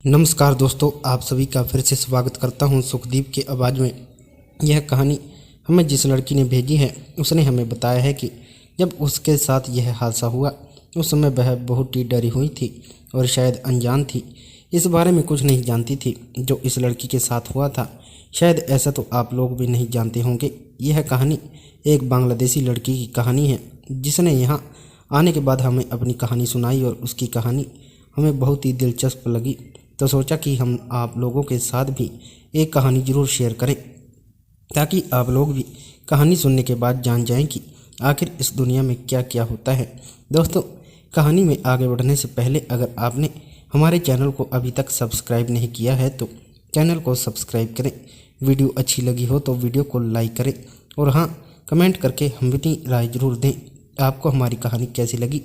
नमस्कार दोस्तों, आप सभी का फिर से स्वागत करता हूं सुखदीप के आवाज़ में। यह कहानी हमें जिस लड़की ने भेजी है उसने हमें बताया है कि जब उसके साथ यह हादसा हुआ उस समय वह बहुत ही डरी हुई थी और शायद अनजान थी। इस बारे में कुछ नहीं जानती थी जो इस लड़की के साथ हुआ था। शायद ऐसा तो आप लोग भी नहीं जानते होंगे। यह कहानी एक बांग्लादेशी लड़की की कहानी है जिसने यहाँ आने के बाद हमें अपनी कहानी सुनाई और उसकी कहानी हमें बहुत ही दिलचस्प लगी, तो सोचा कि हम आप लोगों के साथ भी एक कहानी ज़रूर शेयर करें ताकि आप लोग भी कहानी सुनने के बाद जान जाएं कि आखिर इस दुनिया में क्या क्या होता है। दोस्तों, कहानी में आगे बढ़ने से पहले अगर आपने हमारे चैनल को अभी तक सब्सक्राइब नहीं किया है तो चैनल को सब्सक्राइब करें। वीडियो अच्छी लगी हो तो वीडियो को लाइक करें और हाँ, कमेंट करके हम अपनी राय ज़रूर दें आपको हमारी कहानी कैसी लगी।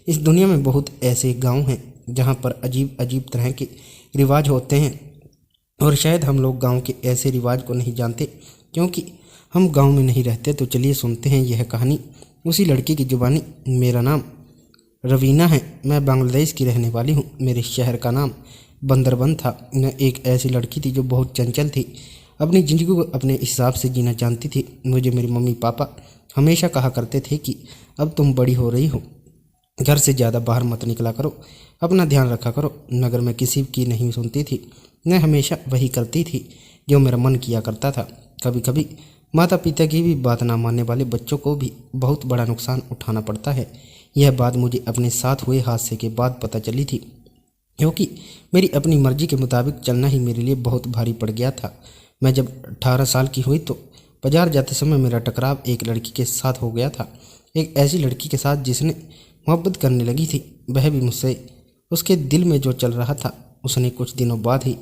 इस दुनिया में बहुत ऐसे गाँव हैं जहाँ पर अजीब अजीब तरह के रिवाज होते हैं और शायद हम लोग गांव के ऐसे रिवाज को नहीं जानते क्योंकि हम गांव में नहीं रहते। तो चलिए सुनते हैं यह कहानी उसी लड़की की जुबानी। मेरा नाम रवीना है, मैं बांग्लादेश की रहने वाली हूँ। मेरे शहर का नाम बंदरबन था। मैं एक ऐसी लड़की थी जो बहुत चंचल थी, अपनी ज़िंदगी को अपने हिसाब से जीना जानती थी। मुझे मेरे मम्मी पापा हमेशा कहा करते थे कि अब तुम बड़ी हो रही हो, घर से ज़्यादा बाहर मत निकला करो, अपना ध्यान रखा करो। मगर मैं किसी की नहीं सुनती थी। मैं हमेशा वही करती थी जो मेरा मन किया करता था। कभी कभी माता पिता की भी बात ना मानने वाले बच्चों को भी बहुत बड़ा नुकसान उठाना पड़ता है। यह बात मुझे अपने साथ हुए हादसे के बाद पता चली थी क्योंकि मेरी अपनी मर्जी के मुताबिक चलना ही मेरे लिए बहुत भारी पड़ गया था। मैं जब 18 साल की हुई तो बाजार जाते समय मेरा टकराव एक लड़की के साथ हो गया था, एक ऐसी लड़की के साथ जिसने मोहब्बत करने लगी थी। वह भी मुझसे। उसके दिल में जो चल रहा था उसने कुछ दिनों बाद ही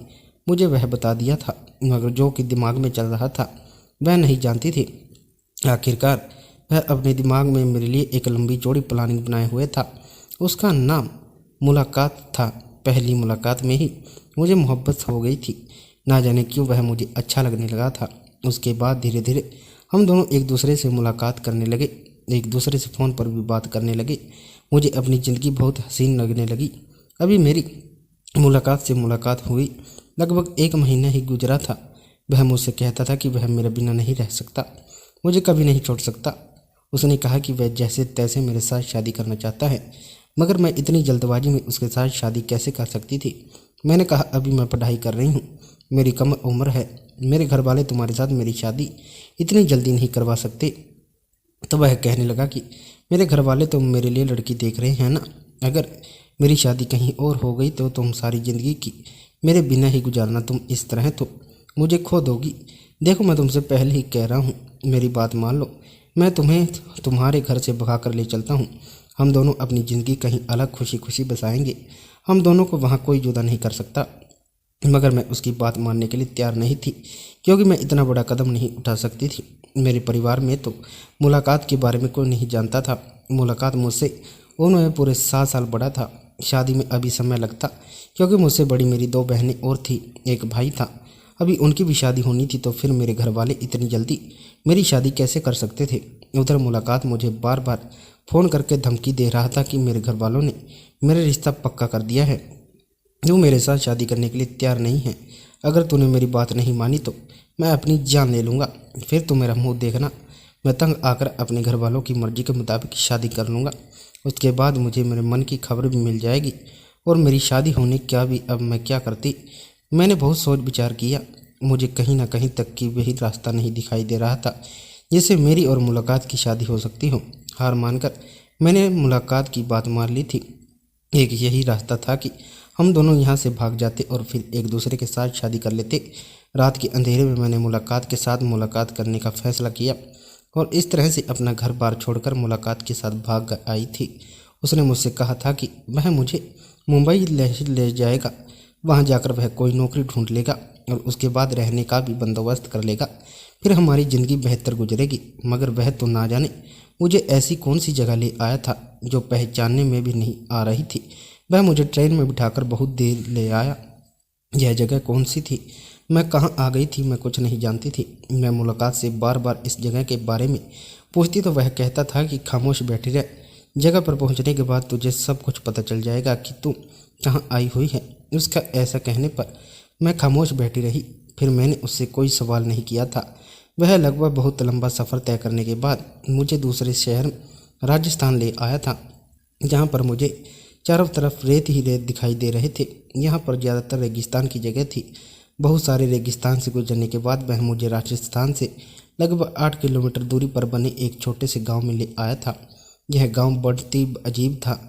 मुझे वह बता दिया था, मगर जो कि दिमाग में चल रहा था वह नहीं जानती थी। आखिरकार वह अपने दिमाग में मेरे लिए एक लंबी चौड़ी प्लानिंग बनाए हुए था। उसका नाम मुलाकात था। पहली मुलाकात में ही मुझे मोहब्बत हो गई थी। ना जाने क्यों वह मुझे अच्छा लगने लगा था। उसके बाद धीरे धीरे हम दोनों एक दूसरे से मुलाकात करने लगे, एक दूसरे से फ़ोन पर भी बात करने लगे। मुझे अपनी ज़िंदगी बहुत हसीन लगने लगी। अभी मेरी मुलाकात से मुलाकात हुई लगभग 1 महीना ही गुजरा था। वह मुझसे कहता था कि वह मेरे बिना नहीं रह सकता, मुझे कभी नहीं छोड़ सकता। उसने कहा कि वह जैसे तैसे मेरे साथ शादी करना चाहता है, मगर मैं इतनी जल्दबाजी में उसके साथ शादी कैसे कर सकती थी। मैंने कहा अभी मैं पढ़ाई कर रही हूँ, मेरी कम उम्र है, मेरे घर वाले तुम्हारे साथ मेरी शादी इतनी जल्दी नहीं करवा सकते। तो वह कहने लगा कि मेरे घर वाले तो मेरे लिए लड़की देख रहे हैं ना, अगर मेरी शादी कहीं और हो गई तो तुम सारी ज़िंदगी की मेरे बिना ही गुजारना। तुम इस तरह तो मुझे खो दोगी। देखो, मैं तुमसे पहले ही कह रहा हूँ, मेरी बात मान लो। मैं तुम्हें तुम्हारे घर से भगा कर ले चलता हूँ। हम दोनों अपनी ज़िंदगी कहीं अलग खुशी खुशी बसाएंगे। हम दोनों को वहाँ कोई जुदा नहीं कर सकता। मगर मैं उसकी बात मानने के लिए तैयार नहीं थी क्योंकि मैं इतना बड़ा कदम नहीं उठा सकती थी। मेरे परिवार में तो मुलाकात के बारे में कोई नहीं जानता था। मुलाकात मुझसे उन्होंने पूरे 7 साल बड़ा था। शादी में अभी समय लगता क्योंकि मुझसे बड़ी मेरी 2 बहनें और थी, एक भाई था। अभी उनकी भी शादी होनी थी, तो फिर मेरे घर वाले इतनी जल्दी मेरी शादी कैसे कर सकते थे। उधर मुलाकात मुझे बार बार फ़ोन करके धमकी दे रहा था कि मेरे घर वालों ने मेरा रिश्ता पक्का कर दिया है, जो मेरे साथ शादी करने के लिए तैयार नहीं है। अगर तूने मेरी बात नहीं मानी तो मैं अपनी जान ले लूँगा, फिर तू मेरा मुंह देखना। मैं तंग आकर अपने घर वालों की मर्ज़ी के मुताबिक शादी कर लूँगा। उसके बाद मुझे मेरे मन की खबर भी मिल जाएगी और मेरी शादी होने क्या भी। अब मैं क्या करती। मैंने बहुत सोच विचार किया। मुझे कहीं ना कहीं तक की वही रास्ता नहीं दिखाई दे रहा था जिससे मेरी और मुलाकात की शादी हो सकती हो। हार मानकर मैंने मुलाकात की बात मान ली थी। एक यही रास्ता था कि हम दोनों यहाँ से भाग जाते और फिर एक दूसरे के साथ शादी कर लेते। रात के अंधेरे में मैंने मुलाकात के साथ मुलाकात करने का फैसला किया और इस तरह से अपना घर बार छोड़कर मुलाकात के साथ भाग आई थी। उसने मुझसे कहा था कि वह मुझे मुंबई ले जाएगा, वहाँ जाकर वह कोई नौकरी ढूंढ लेगा और उसके बाद रहने का भी बंदोबस्त कर लेगा, फिर हमारी ज़िंदगी बेहतर गुजरेगी। मगर वह तो ना जाने मुझे ऐसी कौन सी जगह ले आया था जो पहचानने में भी नहीं आ रही थी। वह मुझे ट्रेन में बिठाकर बहुत देर ले आया। यह जगह कौन सी थी, मैं कहाँ आ गई थी, मैं कुछ नहीं जानती थी। मैं मुलाकात से बार बार इस जगह के बारे में पूछती तो वह कहता था कि खामोश बैठी रह, जगह पर पहुंचने के बाद तुझे सब कुछ पता चल जाएगा कि तू कहाँ आई हुई है। उसका ऐसा कहने पर मैं खामोश बैठी रही। फिर मैंने उससे कोई सवाल नहीं किया था। वह लगभग बहुत लंबा सफ़र तय करने के बाद मुझे दूसरे शहर राजस्थान ले आया था, जहाँ पर मुझे चारों तरफ रेत ही रेत दिखाई दे रहे थे। यहाँ पर ज़्यादातर रेगिस्तान की जगह थी। बहुत सारे रेगिस्तान से गुजरने के बाद वह मुझे राजस्थान से लगभग 8 किलोमीटर दूरी पर बने एक छोटे से गांव में ले आया था। यह गांव बहुत ही अजीब था।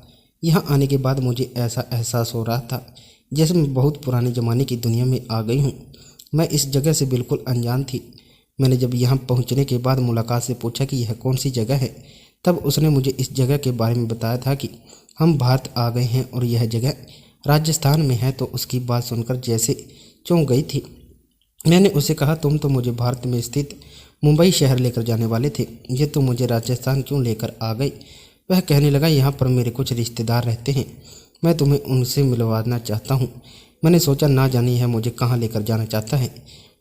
यहाँ आने के बाद मुझे ऐसा एहसास हो रहा था जैसे मैं बहुत पुराने ज़माने की दुनिया में आ गई हूँ। मैं इस जगह से बिल्कुल अनजान थी। मैंने जब यहाँ पहुँचने के बाद मुलाकात से पूछा कि यह कौन सी जगह है, तब उसने मुझे इस जगह के बारे में बताया था कि हम भारत आ गए हैं और यह जगह राजस्थान में है। तो उसकी बात सुनकर जैसे चौंक गई थी। मैंने उसे कहा, तुम तो मुझे भारत में स्थित मुंबई शहर लेकर जाने वाले थे, ये तो मुझे राजस्थान क्यों लेकर आ गई? वह कहने लगा, यहाँ पर मेरे कुछ रिश्तेदार रहते हैं, मैं तुम्हें उनसे मिलवाना चाहता हूँ। मैंने सोचा ना जाने यह मुझे कहाँ लेकर जाना चाहता है।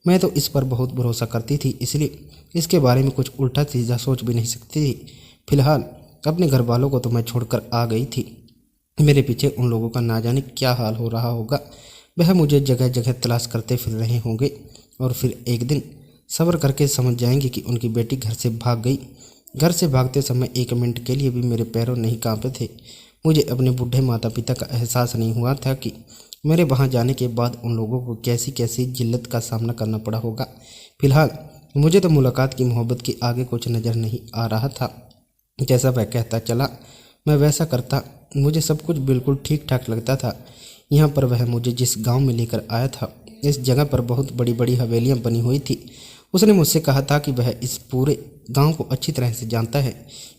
मैं तो इस पर बहुत भरोसा करती थी, इसलिए इसके बारे में कुछ उल्टा सीधा सोच भी नहीं सकती थी। फिलहाल अपने घर वालों को तो मैं छोड़कर आ गई थी। मेरे पीछे उन लोगों का ना जाने क्या हाल हो रहा होगा। वह मुझे जगह जगह तलाश करते फिर रहे होंगे और फिर एक दिन सब्र करके समझ जाएंगे कि उनकी बेटी घर से भाग गई। घर से भागते समय 1 मिनट के लिए भी मेरे पैरों नहीं कांपे थे। मुझे अपने बूढ़े माता पिता का एहसास नहीं हुआ था कि मेरे वहाँ जाने के बाद उन लोगों को कैसी कैसी जिल्लत का सामना करना पड़ा होगा। फिलहाल मुझे तो मुलाकात की मोहब्बत के आगे कुछ नज़र नहीं आ रहा था। जैसा वह कहता चला मैं वैसा करता। मुझे सब कुछ बिल्कुल ठीक ठाक लगता था। यहाँ पर वह मुझे जिस गांव में लेकर आया था, इस जगह पर बहुत बड़ी बड़ी हवेलियाँ बनी हुई थी। उसने मुझसे कहा था कि वह इस पूरे गांव को अच्छी तरह से जानता है,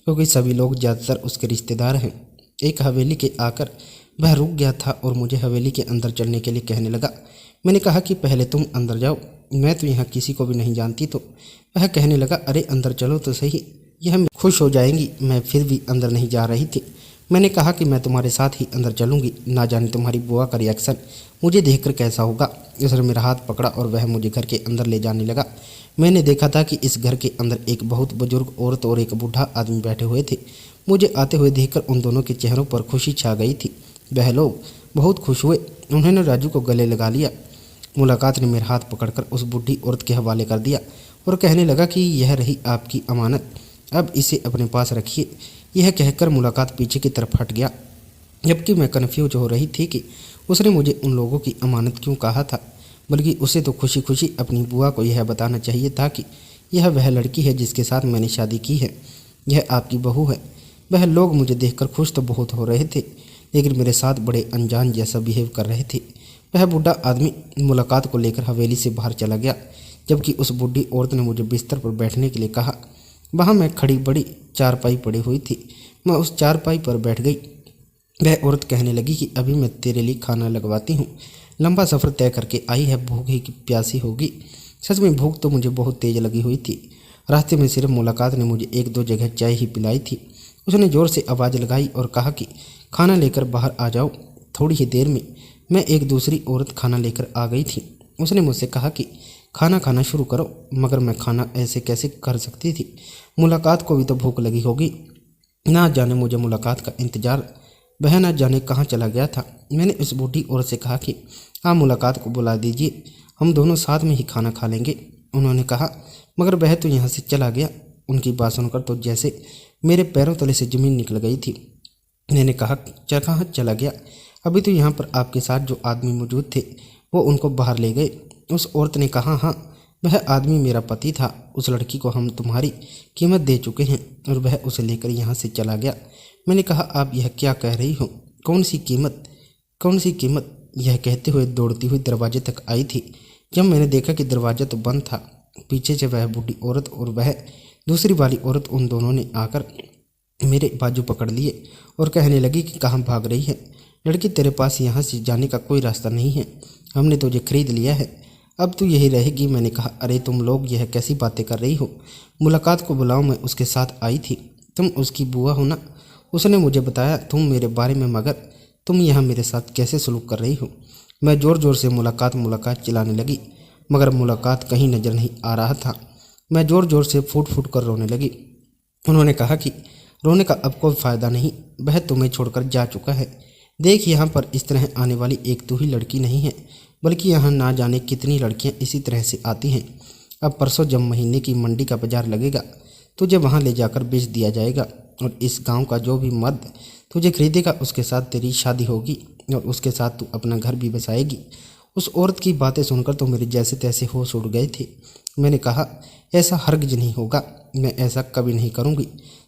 क्योंकि सभी लोग ज़्यादातर उसके रिश्तेदार हैं। एक हवेली के आकर वह रुक गया था और मुझे हवेली के अंदर चलने के लिए कहने लगा। मैंने कहा कि पहले तुम अंदर जाओ, मैं तो यहाँ किसी को भी नहीं जानती। तो वह कहने लगा, अरे अंदर चलो तो सही, यह खुश हो जाएंगी। मैं फिर भी अंदर नहीं जा रही थी। मैंने कहा कि मैं तुम्हारे साथ ही अंदर चलूंगी, ना जाने तुम्हारी बुआ का रिएक्शन मुझे देखकर कैसा होगा। उसने मेरा हाथ पकड़ा और वह मुझे घर के अंदर ले जाने लगा। मैंने देखा था कि इस घर के अंदर एक बहुत बुजुर्ग औरत और एक बूढ़ा आदमी बैठे हुए थे। मुझे आते हुए देखकर उन दोनों के चेहरों पर खुशी छा गई थी। वह लोग बहुत खुश हुए। उन्होंने राजू को गले लगा लिया। मुलाकात ने मेरा हाथ पकड़कर उस बूढ़ी औरत के हवाले कर दिया और कहने लगा कि यह रही आपकी अमानत, अब इसे अपने पास रखिए। यह कहकर मुलाकात पीछे की तरफ हट गया, जबकि मैं कन्फ्यूज हो रही थी कि उसने मुझे उन लोगों की अमानत क्यों कहा था। बल्कि उसे तो खुशी खुशी अपनी बुआ को यह बताना चाहिए था कि यह वह लड़की है जिसके साथ मैंने शादी की है, यह आपकी बहू है। वह लोग मुझे देखकर खुश तो बहुत हो रहे थे, लेकिन मेरे साथ बड़े अनजान जैसा बिहेव कर रहे थे। वह बूढ़ा आदमी मुलाकात को लेकर हवेली से बाहर चला गया, जबकि उस बूढ़ी औरत ने मुझे बिस्तर पर बैठने के लिए कहा। वहाँ मैं खड़ी बड़ी चारपाई पड़ी हुई थी। मैं उस चारपाई पर बैठ गई। वह औरत कहने लगी कि अभी मैं तेरे लिए खाना लगवाती हूँ, लंबा सफ़र तय करके आई है, भूख ही की प्यासी होगी। सच में भूख तो मुझे बहुत तेज लगी हुई थी। रास्ते में सिर्फ मुलाकात ने मुझे 1-2 जगह चाय ही पिलाई थी। उसने ज़ोर से आवाज़ लगाई और कहा कि खाना लेकर बाहर आ जाओ। थोड़ी ही देर में मैं एक दूसरी औरत खाना लेकर आ गई थी। उसने मुझसे कहा कि खाना खाना शुरू करो, मगर मैं खाना ऐसे कैसे कर सकती थी, मुलाकात को भी तो भूख लगी होगी। ना जाने मुझे मुलाकात का इंतज़ार वह ना जाने कहाँ चला गया था। मैंने उस बूढ़ी औरत से कहा कि आप मुलाकात को बुला दीजिए, हम दोनों साथ में ही खाना खा लेंगे। उन्होंने कहा, मगर वह तो यहाँ से चला गया। उनकी बात सुनकर तो जैसे मेरे पैरों तले से ज़मीन निकल गई थी। मैंने कहा, कहाँ चला गया? अभी तो यहाँ पर आपके साथ जो आदमी मौजूद थे वो उनको बाहर ले गए। उस औरत ने कहा, हाँ वह आदमी मेरा पति था। उस लड़की को हम तुम्हारी कीमत दे चुके हैं और वह उसे लेकर यहाँ से चला गया। मैंने कहा, आप यह क्या कह रही हो? कौन सी कीमत, कौन सी कीमत? यह कहते हुए दौड़ती हुई दरवाजे तक आई थी। जब मैंने देखा कि दरवाज़ा तो बंद था, पीछे से वह बूढ़ी औरत और वह दूसरी वाली औरत, उन दोनों ने आकर मेरे बाजू पकड़ लिए और कहने लगी कि कहाँ भाग रही है लड़की, तेरे पास यहाँ से जाने का कोई रास्ता नहीं है, हमने तुझे खरीद लिया है, अब तू यही रहेगी। मैंने कहा, अरे तुम लोग यह कैसी बातें कर रही हो? मुलाकात को बुलाओ, मैं उसके साथ आई थी। तुम उसकी बुआ हो ना? उसने मुझे बताया तुम मेरे बारे में, मगर तुम यहाँ मेरे साथ कैसे सलूक कर रही हो? मैं ज़ोर ज़ोर से मुलाकात चिल्लाने लगी, मगर मुलाकात कहीं नज़र नहीं आ रहा था। मैं ज़ोर ज़ोर से फूट फूट कर रोने लगी। उन्होंने कहा कि रोने का अब कोई फ़ायदा नहीं, वह तुम्हें छोड़कर जा चुका है। देख, यहाँ पर इस तरह आने वाली एक तू ही लड़की नहीं है, बल्कि यहाँ ना जाने कितनी लड़कियाँ इसी तरह से आती हैं। अब परसों जब महीने की मंडी का बाजार लगेगा, तुझे वहाँ ले जाकर बेच दिया जाएगा और इस गांव का जो भी मर्द तुझे खरीदेगा उसके साथ तेरी शादी होगी और उसके साथ तू अपना घर भी बसाएगी। उस औरत की बातें सुनकर तो मेरे जैसे तैसे होश उड़ गए थे। मैंने कहा, ऐसा हरगिज नहीं होगा, मैं ऐसा कभी नहीं करूँगी।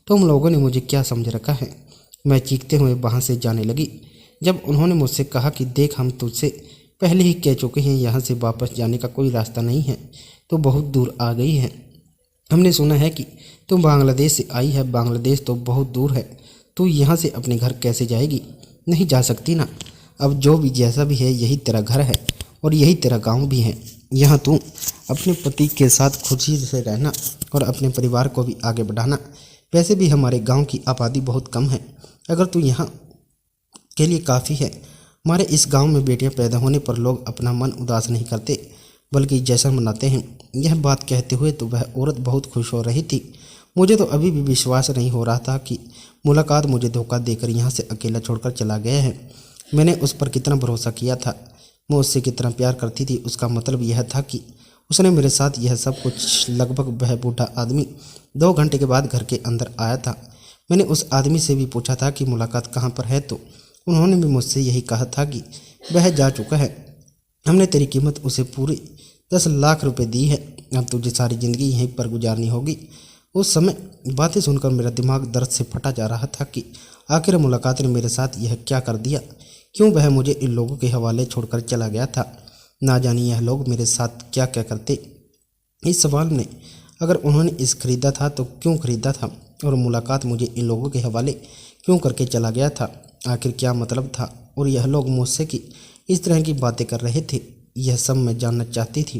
तुम लोगों ने मुझे क्या समझ रखा है? मैं चीखते हुए वहाँ से जाने लगी। जब उन्होंने मुझसे कहा कि देख, हम तुझसे पहले ही कह चुके हैं यहाँ से वापस जाने का कोई रास्ता नहीं है, तो बहुत दूर आ गई है। हमने सुना है कि तुम बांग्लादेश से आई है। बांग्लादेश तो बहुत दूर है, तू यहाँ से अपने घर कैसे जाएगी? नहीं जा सकती ना। अब जो भी जैसा भी है, यही तेरा घर है और यही तेरा गांव भी है। यहाँ तू अपने पति के साथ खुशी से रहना और अपने परिवार को भी आगे बढ़ाना। वैसे भी हमारे गांव की आबादी बहुत कम है, अगर तू यहाँ के लिए काफ़ी है। हमारे इस गांव में बेटियां पैदा होने पर लोग अपना मन उदास नहीं करते, बल्कि जश्न मनाते हैं। यह बात कहते हुए तो वह औरत बहुत खुश हो रही थी। मुझे तो अभी भी विश्वास नहीं हो रहा था कि मुलाकात मुझे धोखा देकर यहाँ से अकेला छोड़कर चला गया है। मैंने उस पर कितना भरोसा किया था, मैं उससे कितना प्यार करती थी। उसका मतलब यह था कि उसने मेरे साथ यह सब कुछ लगभग वह बूढ़ा आदमी 2 घंटे के बाद घर के अंदर आया था। मैंने उस आदमी से भी पूछा था कि मुलाकात कहाँ पर है, तो उन्होंने भी मुझसे यही कहा था कि वह जा चुका है। हमने तेरी कीमत उसे पूरी 10 लाख रुपए दी है। अब तुझे सारी ज़िंदगी यहीं पर गुजारनी होगी। उस समय बातें सुनकर मेरा दिमाग दर्द से फटा जा रहा था कि आखिर मुलाकात ने मेरे साथ यह क्या कर दिया। क्यों वह मुझे इन लोगों के हवाले छोड़कर चला गया था? ना जाने यह लोग मेरे साथ क्या क्या करते। इस सवाल ने अगर उन्होंने इस खरीदा था तो क्यों खरीदा था, और मुलाकात मुझे इन लोगों के हवाले क्यों करके चला गया था? आखिर क्या मतलब था? और यह लोग मुझसे कि इस तरह की बातें कर रहे थे, यह सब मैं जानना चाहती थी।